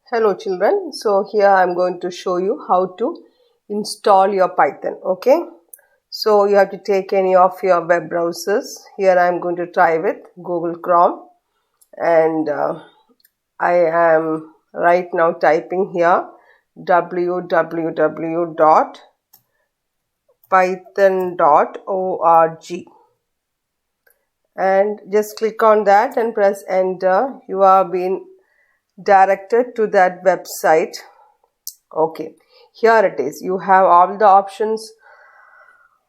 Hello children, so here I am going to show you how to install your Python. Okay, so you have to take any of your web browsers. Here I am going to try with Google Chrome, and I am right now typing here www.python.org and just click on that and press enter. You are being directed to that website. Okay, here it is. You have all the options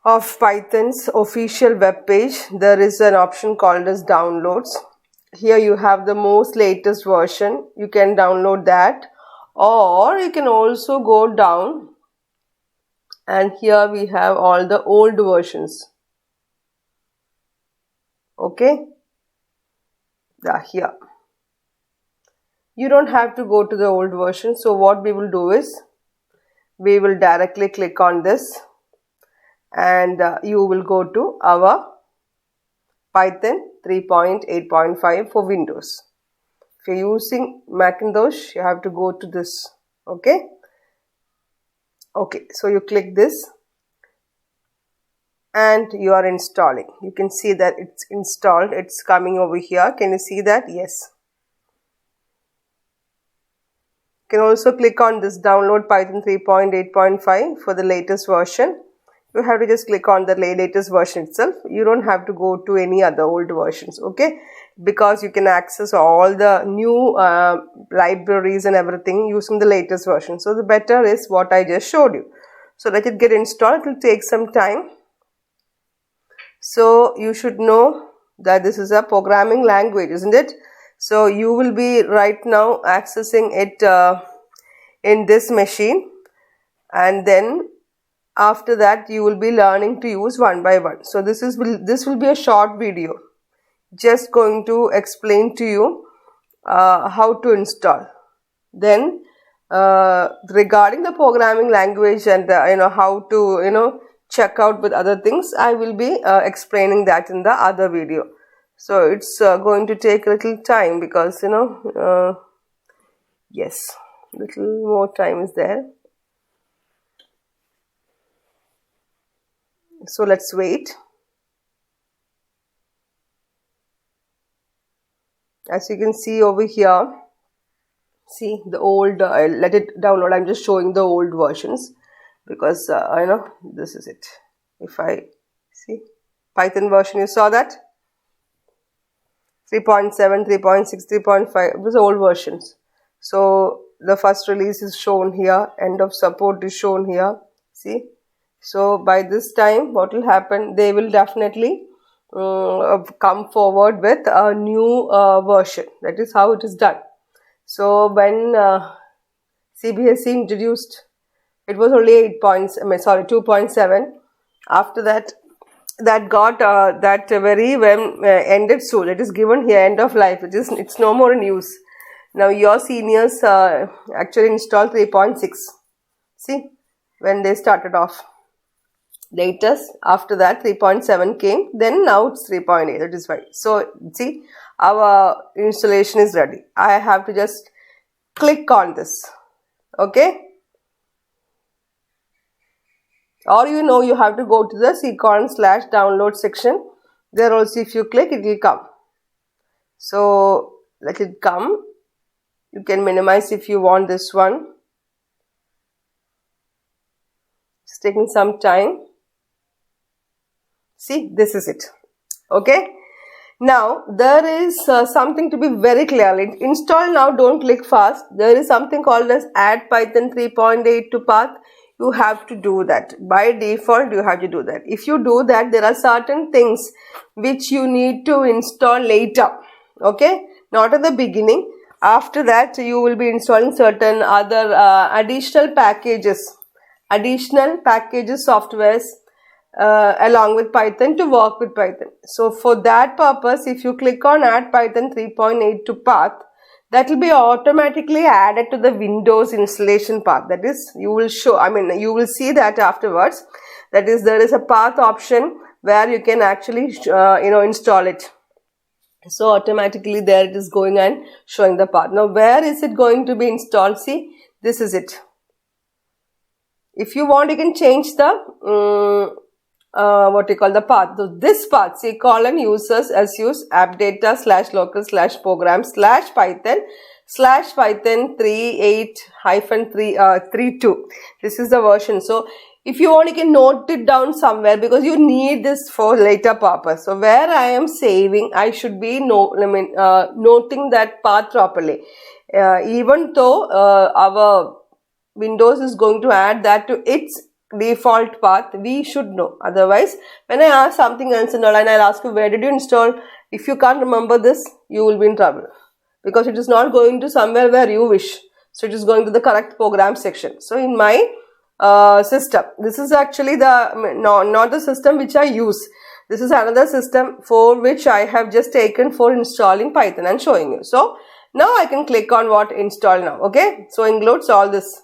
of Python's official web page. There is an option called as downloads. Here you have the most latest version. You can download that, or you can also go down and here we have all the old versions. Okay, here. You don't have to go to the old version. So what we will do is we will directly click on this and you will go to our Python 3.8.5 for Windows. If you're using Macintosh, you have to go to this. Okay, so you click this and you are installing. You can see that it's installed. It's coming over here. Can you see that? Yes. You can also click on this download Python 3.8.5 for the latest version. You have to just click on the latest version itself. You don't have to go to any other old versions, okay? Because you can access all the new libraries and everything using the latest version. So the better is what I just showed you. So let it get installed. It will take some time. So you should know that this is a programming language, isn't it? So you will be right now accessing it in this machine, and then after that you will be learning to use one by one. So this will be a short video just going to explain to you how to install. Then regarding the programming language and how to check out with other things, I will be explaining that in the other video. So it's going to take a little time because yes, little more time is there. So let's wait. As you can see over here, see the old, let it download. I'm just showing the old versions because I know this is it. If I see Python version, you saw that 3.7, 3.6, 3.5, these are old versions. So the first release is shown here, end of support is shown here. See, so by this time what will happen, they will definitely come forward with a new version. That is how it is done. So when CBSE introduced, it was only 2.7. After that got that very when ended soon. It is given here, end of life. It's no more in use. Now your seniors actually installed 3.6. See, when they started off. Latest after that 3.7 came, then now it's 3.8. That is why. So see, our installation is ready. I have to just click on this. Okay, or you have to go to the ccorn/download section. There also if you click, it will come. So let it come. You can minimize if you want this one. It's taking some time. See, this is it. Okay. Now there is something to be very clear. Install now, don't click fast. There is something called as add Python 3.8 to path. You have to do that. By default, you have to do that. If you do that, there are certain things which you need to install later. Okay, not at the beginning. After that, you will be installing certain other additional packages, softwares along with Python to work with Python. So for that purpose, if you click on add Python 3.8 to path, that will be automatically added to the Windows installation path. That is, you will see that afterwards. That is, there is a path option where you can actually install it. So automatically there it is going and showing the path. Now where is it going to be installed? See, this is it. If you want, you can change the what you call the path. So this path, see, colon users as use app data /local/program/python 38-32. This is the version. So if you want, you can note it down somewhere because you need this for later purpose. So where I am saving, I should be noting that path properly. Even though our Windows is going to add that to its default path, we should know. Otherwise, when I ask something else and I'll ask you, where did you install? If you can't remember this, you will be in trouble because it is not going to somewhere where you wish. So it is going to the correct program section. So in my system, this is actually the not the system which I use. This is another system for which I have just taken for installing Python and showing you. So now I can click on what install now. Okay, so includes all this.